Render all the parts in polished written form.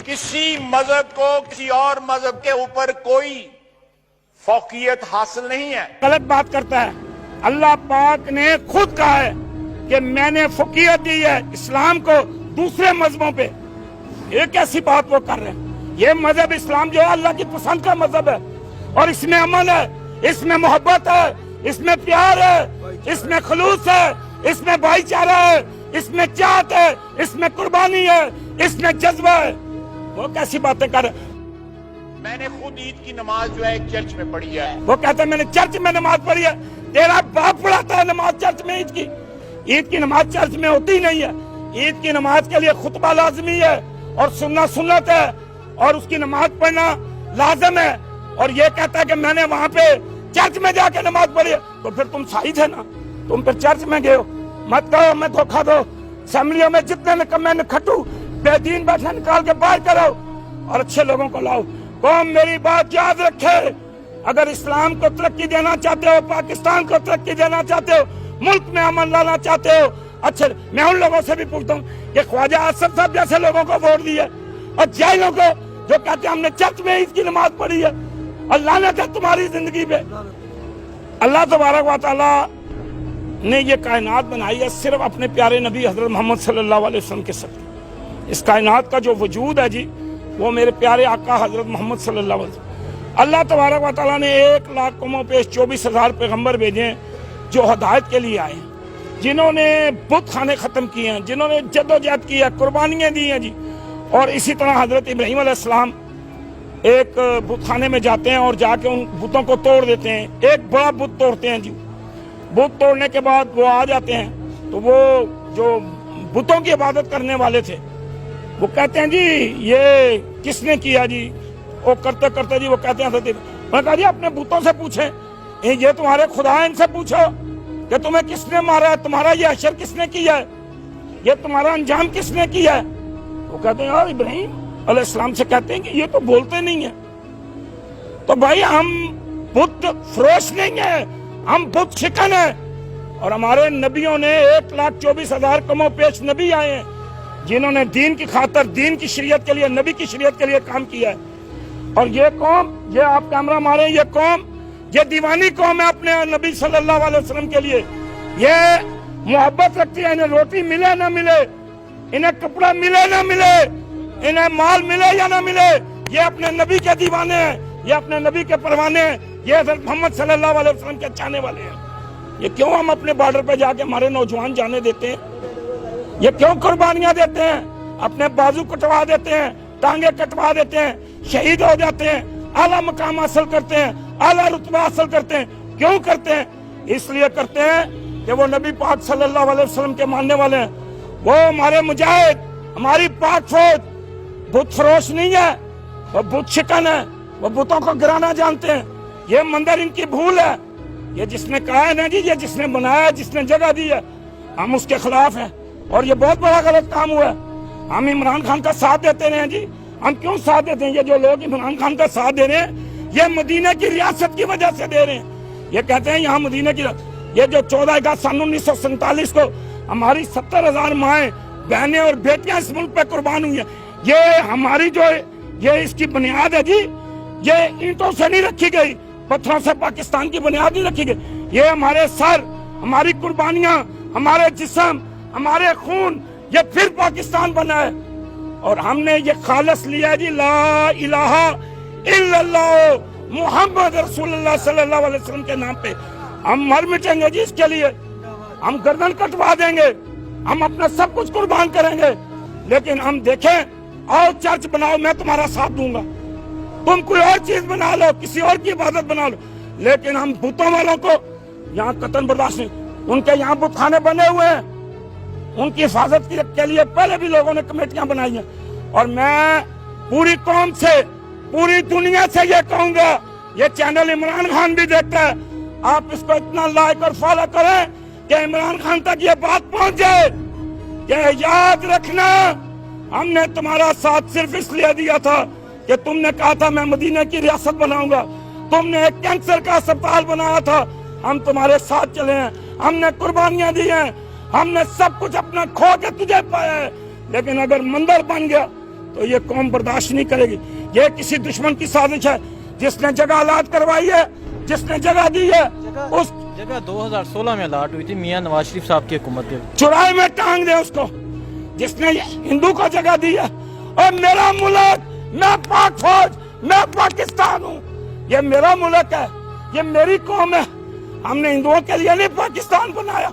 किसी मजहब को किसी और मजहब के ऊपर कोई फौकियत हासिल नहीं है। गलत बात करता है। अल्लाह पाक ने खुद कहा है कि मैंने फौकियत दी है इस्लाम को दूसरे मजहबों पे। ये कैसी बात वो कर रहे हैं? ये मजहब इस्लाम जो है अल्लाह की पसंद का मजहब है और इसमें अमन है, इसमें मोहब्बत है, इसमें प्यार है, इसमें खलूस है, इसमें भाईचारा है, इसमें चाहत है, इसमें कुर्बानी है, इसमें जज्बा है। वो कैसी बातें कर रहे हैं? मैंने खुद ईद की नमाज जो है एक चर्च में पढ़ी है। वो कहते हैं मैंने चर्च में नमाज पढ़ी है। तेरा बाप पढ़ाता है नमाज चर्च में। ईद की नमाज चर्च में होती ही नहीं है। ईद की नमाज के लिए खुतबा लाजमी है और सुनना सुन्नत है और उसकी नमाज पढ़ना लाजम है। और ये कहता है कि मैंने वहां पे चर्च में जाके नमाज पढ़ी है, तो फिर तुम सही थे ना, तुम फिर चर्च में गए हो। मत कहो मैं धोखा दो। असेंबलियों में जितने निकम्मे नखट्टू बेदीन बैठे निकाल के बाहर करो और अच्छे लोगों को लाओ। कौम मेरी बात याद रखे, अगर इस्लाम को तरक्की देना चाहते हो, पाकिस्तान को तरक्की देना चाहते हो, मुल्क में अमन लाना चाहते हो, अच्छे मैं उन लोगों से भी पूछता हूँ कि ख्वाजा आसिफ साहब जैसे लोगों को वोट दिए और जाहिलों को जो कहते हैं हमने चर्च में ईद की नमाज पढ़ी है। अल्लाह ने तुम्हारी जिंदगी पे अल्लाह तबारक व तआला ने ये कायनात बनाई है सिर्फ अपने प्यारे नबी हजरत मोहम्मद सल्लल्लाहु अलैहि वसल्लम के साथ। इस कायनात का जो वजूद है जी वो मेरे प्यारे आका हजरत मोहम्मद सल्लल्लाहु अलैहि वसल्लम। अल्लाह तबारक व तआला ने 1 लाख कौमों पे 24,000 पैगम्बर भेजे हैं जो हिदायत के लिए आए हैं, जिन्होंने बुत खाने खत्म किए हैं, जिन्होंने जद्दोजहद की है, कुर्बानियाँ दी हैं जी। और इसी तरह हजरत इब्राहीम अलैहिस्सलाम एक बुत खाने में जाते हैं और जाके उन बुतों को तोड़ देते हैं। एक बड़ा बुत तोड़ते हैं जी। बुत तोड़ने के बाद वो आ जाते हैं तो वो जो बुतों की इबादत करने वाले थे वो कहते हैं जी ये किसने किया जी? वो करते करते जी वो कहते हैं मैं कहा जी अपने बुतों से पूछें, ये तुम्हारे खुदा है, इनसे पूछो कि तुम्हें किसने मारा है, तुम्हारा ये अशर किसने किया है, ये तुम्हारा अंजाम किसने किया है? वो कहते हैं यार इब्राहीम अलैहिस्सलाम से कहते हैं कि ये तो बोलते नहीं है। तो भाई हम बुत फरोश नहीं है, हम बुत शिकन है। और हमारे नबियों ने 1,24,000 कमो पेश नबी आए हैं जिन्होंने दीन की खातर, दीन की शरीयत के लिए, नबी की शरीयत के लिए काम किया है। और ये कौम, ये आप कैमरा मारे, ये कौम, ये दीवानी कौम है अपने नबी सल्लल्लाहु अलैहि वसल्लम के लिए। ये मोहब्बत रखती है, इन्हें रोटी मिले ना मिले, इन्हें कपड़ा मिले ना मिले, इन्हें माल मिले या ना मिले, ये अपने नबी के दीवाने हैं, ये अपने नबी के परवाने हैं, ये हज़रत मोहम्मद सल्लल्लाहु अलैहि वसल्लम के चाहने वाले हैं। ये क्यों हम अपने बॉर्डर पे जाके हमारे नौजवान जाने देते हैं? ये क्यों कुर्बानियां देते हैं? अपने बाजू कटवा देते हैं, टांगे कटवा देते हैं, शहीद हो जाते हैं, आला मकाम हासिल करते हैं, आला रुतबा हासिल करते हैं। क्यों करते हैं? इसलिए करते हैं कि वो नबी पाक सल्लल्लाहु अलैहि वसल्लम के मानने वाले हैं। वो हमारे मुजाहिद, हमारी पाक फौज बुत फरोश नहीं है, वो बुत शिकन है, वो बुतों को गिराना जानते हैं। ये मंदिर इनकी भूल है। ये जिसने कहा है ना जी, ये जिसने बनाया, जिसने जगह दी है, हम उसके खिलाफ हैं और ये बहुत बड़ा गलत काम हुआ है। हम इमरान खान का साथ देते रहे हैं जी। हम क्यों साथ देते हैं? ये जो लोग इमरान खान का साथ दे रहे हैं ये मदीने की रियासत की वजह से दे रहे हैं। ये कहते हैं यहाँ मदीने की, ये जो 14 अगस्त सन 1947 को हमारी 70,000 माएँ, बहनें और बेटियां इस मुल्क पे कुर्बान हुई है, ये हमारी जो ये इसकी बुनियाद है जी, ये ईंटों से नहीं रखी गई, पत्थरों से पाकिस्तान की बुनियाद नहीं रखी गई। ये हमारे सर, हमारी कुर्बानियां, हमारे जिस्म, हमारे खून, ये फिर पाकिस्तान बना है। और हमने ये खालस लिया जी, ला इलाहा इल्लल्लाह मुहम्मद रसूलुल्लाह सल्लल्लाहु अलैहि वसल्लम के नाम पे। हम मर मिटेंगे जी इसके लिए, हम गर्दन कटवा देंगे, हम अपना सब कुछ कुर्बान करेंगे। लेकिन हम देखें, आओ चर्च बनाओ, मैं तुम्हारा साथ दूंगा, तुम कोई और चीज बना लो, किसी और की इबादत बना लो, लेकिन हम बुतों वालों को यहाँ कतन बर्दाश्त नहीं। उनके यहाँ बुत खाने बने हुए हैं, उनकी हिफाजत के लिए पहले भी लोगों ने कमेटियां बनाई हैं। और मैं पूरी कौम से, पूरी दुनिया से ये कहूंगा, ये चैनल इमरान खान भी देखता है, आप इसको इतना लाइक और फॉलो करें कि इमरान खान तक ये बात पहुंच जाए कि याद रखना, हमने तुम्हारा साथ सिर्फ इसलिए दिया था कि तुमने कहा था मैं मदीने की रियासत बनाऊंगा, तुमने एक कैंसर का अस्पताल बनाया था, हम तुम्हारे साथ चले हैं, हमने कुर्बानियां दी हैं, हमने सब कुछ अपना खो के तुझे पाया है। लेकिन अगर मंदिर बन गया तो ये कौम बर्दाश्त नहीं करेगी। ये किसी दुश्मन की साजिश है, जिसने जगह अलाट करवाई है, जिसने जगह दी है, उस जगह 2016 में अलाट हुई थी मियां नवाज शरीफ साहब की हुकूमत के। चुराए में टांग दे उसको, जिसने हिंदू को जगह दी है। और मेरा मुल्क, मैं पाक फौज, मैं पाकिस्तान हूँ, ये मेरा मुल्क है, ये मेरी कौम है। हमने हिंदुओं के लिए नहीं पाकिस्तान बनाया,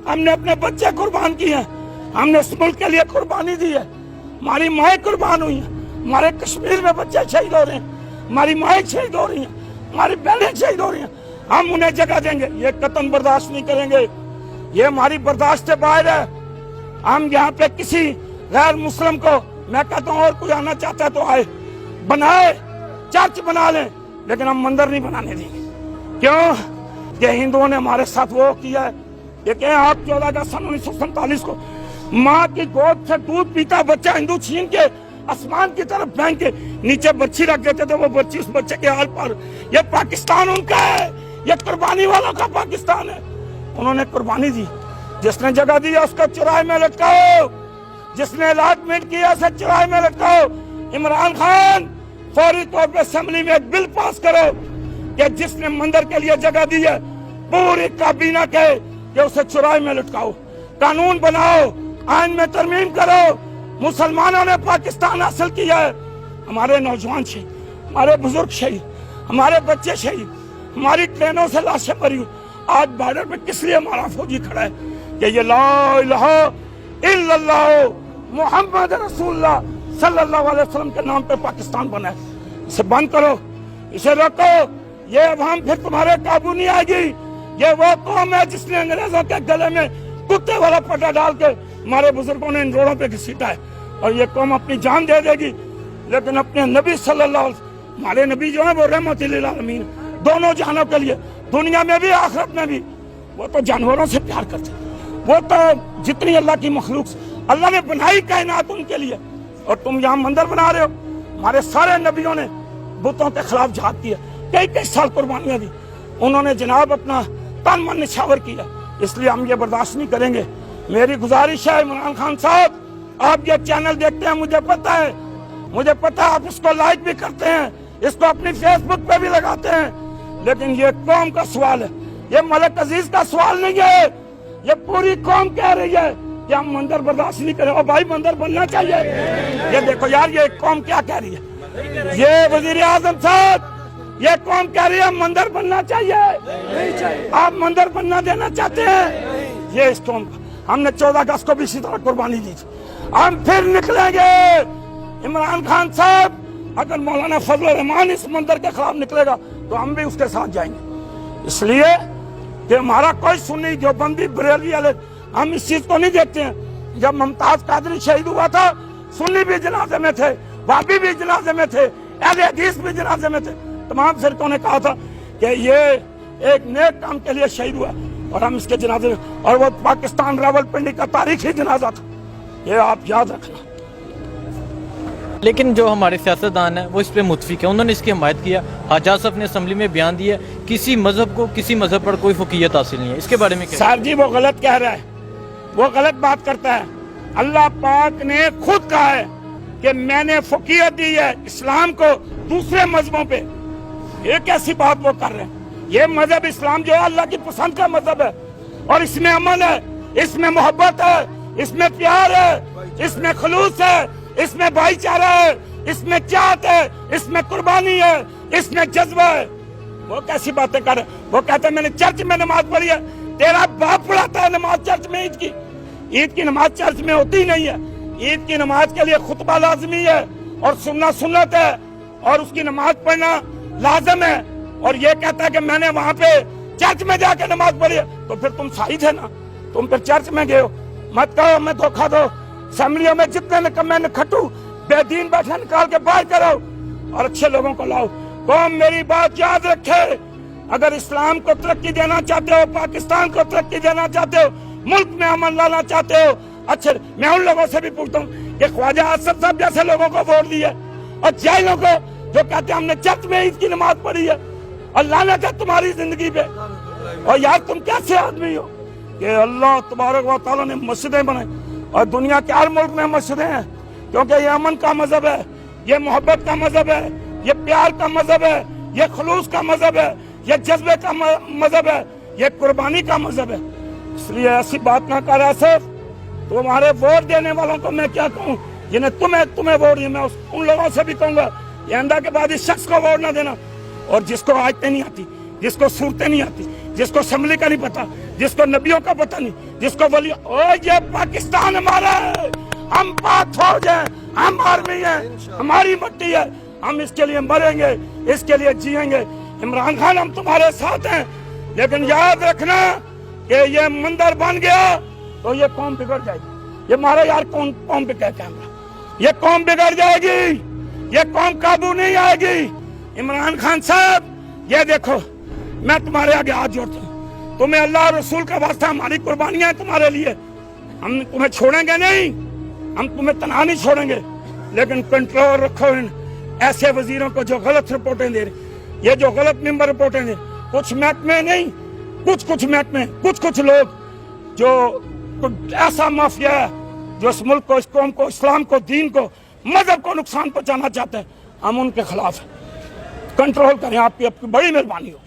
हमने अपने बच्चे कुर्बान किए हैं, हमने इस मुल्क के लिए कुर्बानी दी है। हमारी माएँ कुर्बान हुई हैं, हमारे कश्मीर में बच्चे शहीद हो रहे हैं, हमारी माएँ शहीद हो रही हैं, हमारी बहनें शहीद हो रही हैं। हम उन्हें जगह देंगे, ये कतन बर्दाश्त नहीं करेंगे, ये हमारी बर्दाश्त से बाहर है। हम यहाँ पे किसी गैर मुस्लिम को, मैं कहता हूँ और कोई आना चाहता है तो आए, बनाए, चर्च बना ले, लेकिन हम मंदिर नहीं बनाने देंगे। क्यों? ये हिंदुओं ने हमारे साथ वो किया है। ये कहें आप 14 अगस्त 1947 को माँ की गोद से दूध पीता बच्चा हिंदू छीन के आसमान की तरफ फेंक के नीचे बच्ची रख देते थे, वो बच्ची उस बच्चे के हाल पर। ये पाकिस्तान उनका है, ये कुर्बानी वालों का पाकिस्तान है। उन्होंने कुर्बानी दी, जिसने जगह दी उसको चुराए में लटकाओ, जिसने अलॉटमेंट किया उसे चुराए में लटकाओ। इमरान खान फौरी तौर पर असेंबली में एक बिल पास करो कि जिसने मंदिर के लिए जगह दी है पूरी काबीना के कि उसे चुराए में लटकाओ। कानून बनाओ, आइन में तरमीम करो। मुसलमानों ने पाकिस्तान हासिल किया है, हमारे नौजवान शहीद, हमारे बुजुर्ग शहीद, हमारे बच्चे शहीद, हमारी ट्रेनों से लाशें मरी। आज बॉर्डर पे किस लिए हमारा फौजी खड़ा है कि ये ला इलाहा इल्लल्लाह मुहम्मद रसूलुल्लाह सल्लल्लाहु अलैहि वसल्लम के नाम पे पाकिस्तान बना है। इसे बंद करो, इसे रोको। ये अवाम फिर तुम्हारे काबू नहीं आएगी। ये वो कौम है जिसने अंग्रेजों के गले में कुत्ते वाला पट्टा डाल के हमारे बुजुर्गों ने इन रोडों पे घसीटा है, और ये कौम अपनी जान दे देगी। लेकिन अपने नबी सल्लल्लाहु अलैहि वसल्लम, हमारे नबी जो है वो रहमत लिल आलमीन, दोनों जहानों के लिए, दुनिया में भी आखिरत में भी, वो तो जानवरों से प्यार करते, वो तो जितनी अल्लाह की मखलूक अल्लाह ने बनाई कायनात उनके लिए, और तुम यहाँ मंदिर बना रहे हो। हमारे सारे नबियों ने बुतों के खिलाफ जहाद किया, कई कई साल कुर्बानियां दी, उन्होंने जनाब अपना तन मन निछावर किया। इसलिए हम ये बर्दाश्त नहीं करेंगे। मेरी गुजारिश है इमरान खान साहब, आप ये चैनल देखते हैं, मुझे पता है आप इसको लाइक भी करते हैं, इसको अपनी फेसबुक पे भी लगाते हैं, लेकिन ये कौम का सवाल है, ये मलिक अजीज का सवाल नहीं है। ये पूरी कौम कह रही है कि हम मंदिर बर्दाश्त नहीं करें। और भाई मंदिर बनना चाहिए। ये देखो यार, ये कौम क्या कह रही है, ये वजीर आजम साहब, ये कौम कह रही है मंदिर बनना चाहिए। आप मंदिर बनना देना चाहते हैं? ये इस कौम का, हमने 14 अगस्त को भी इसी तरह कुर्बानी दी थी। हम फिर निकलेंगे। इमरान खान साहब, अगर मौलाना फजल रहमान इस मंदिर के खिलाफ निकलेगा तो हम भी उसके साथ जाएंगे। इसलिए कि हमारा कोई सुन्नी देवबंदी बरेलवी वाले, हम इस चीज को नहीं देखते हैं। जब मुमताज कादरी शहीद हुआ था, सुन्नी भी जनाजे में थे, वाबी भी जनाजे में थे, अहले हदीस भी जनाजे में थे। तमाम फिरकों ने कहा था कि ये एक नेक काम के लिए शहीद हुआ, और हम इसके जनाजे में, और वो पाकिस्तान रावलपिंडी का तारीखी जनाजा था, ये आप याद रखना। लेकिन जो हमारे सियासतदान हैं वो इस पे मुतफिक है, उन्होंने इसकी हमायत किया। हज्जाज साहब ने असेंबली में बयान दिया, किसी मजहब को, किसी मजहब पर कोई फकीयत हासिल नहीं है। इसके बारे में क्या? सर जी, वो गलत कह रहा है, वो गलत बात करता है। अल्लाह पाक ने खुद कहा है कि मैंने फकीयत दी है इस्लाम को दूसरे मजहबों पे। ये कैसी बात वो कर रहे हैं? ये मजहब इस्लाम जो है अल्लाह की पसंद का मजहब है, और इसमें अमल है, इसमें मोहब्बत है, इसमें प्यार है, इसमें खलूस है, इसमें भाईचारा है, इसमें चाहत है, इसमें कुर्बानी है, इसमें जज्बा है। वो कैसी बातें कर रहे? वो कहते हैं मैंने चर्च में नमाज पढ़ी है। तेरा बाप पढ़ाता है नमाज चर्च में। ईद की नमाज चर्च में होती नहीं है। ईद की नमाज के लिए खुतबा लाजमी है, और सुन्ना सुन्नत है, और उसकी नमाज पढ़ना लाजम है। और ये कहता है कि मैंने वहां पे चर्च में जाके नमाज पढ़ी है, तो फिर तुम सही थे ना, तुम फिर चर्च में गए हो। मत कहो हमें धोखा दो। असेंबलियों में जितने निकम्मे निखट्टू बेदीन बैठे निकाल के बाहर करो, और अच्छे लोगों को लाओ। कौम मेरी बात याद रखे, अगर इस्लाम को तरक्की देना चाहते हो, पाकिस्तान को तरक्की देना चाहते हो, मुल्क में अमन लाना चाहते हो, अच्छे, मैं उन लोगों से भी पूछता हूँ कि ख्वाजा असद साहब जैसे लोगों को वोट दिए, और जाहिलों को जो कहते हैं हमने चर्च में ईद की नमाज पढ़ी है, और लानत है तुम्हारी जिंदगी पे। और यार तुम कैसे आदमी हो कि अल्लाह तबारक व तआला ने मस्जिदें बनाई, और दुनिया के हर मुल्क में मस्जिदें हैं, क्योंकि ये अमन का मजहब है, ये मोहब्बत का मजहब है, ये प्यार का मजहब है, ये खलूस का मजहब है, ये जज्बे का मजहब है, ये कुर्बानी का मजहब है। इसलिए ऐसी बात ना कर सिर्फ तुम्हारे वोट देने वालों को मैं क्या कहूँ, जिन्हें तुम्हें वोट दिया, मैं उन लोगों से भी कहूंगा ये अंदा के बाद इस शख्स को वोट ना देना। और जिसको आयतें नहीं आती, जिसको सूरतें नहीं आती, जिसको असेंबली का नहीं पता, जिसको नबियों का पता नहीं, जिसको वली, ओ ये पाकिस्तान हमारा है, हम पाक फौज हैं, हम आर्मी है, हमारी मट्टी है, हम इसके लिए मरेंगे, इसके लिए जिएंगे। इमरान खान हम तुम्हारे साथ हैं, लेकिन याद रखना कि ये मंदिर बन गया तो ये कौम बिगड़ जाएगी। ये मारा यार कौम पे क्या कैमरा, ये कौम बिगड़ जाएगी, ये कौम काबू नहीं आएगी। इमरान खान साहब ये देखो, मैं तुम्हारे आगे हाथ जोड़ता हूँ, तुम्हें अल्लाह और रसूल का वास्ता, हमारी कुर्बानियां तुम्हारे लिए, हम तुम्हें छोड़ेंगे नहीं, हम तुम्हें तनहा नहीं छोड़ेंगे, लेकिन कंट्रोल रखो इन ऐसे वजीरों को जो गलत रिपोर्टें दे रहे, ये जो गलत मेंबर रिपोर्टें दे, कुछ महकमे नहीं, कुछ महकमे, कुछ लोग जो ऐसा माफिया है जो इस मुल्क को, इस कौम को, इस्लाम को, दीन को, मजहब को नुकसान पहुंचाना चाहते हैं, हम उनके खिलाफ हैं। कंट्रोल करें, आपकी बड़ी मेहरबानी हो।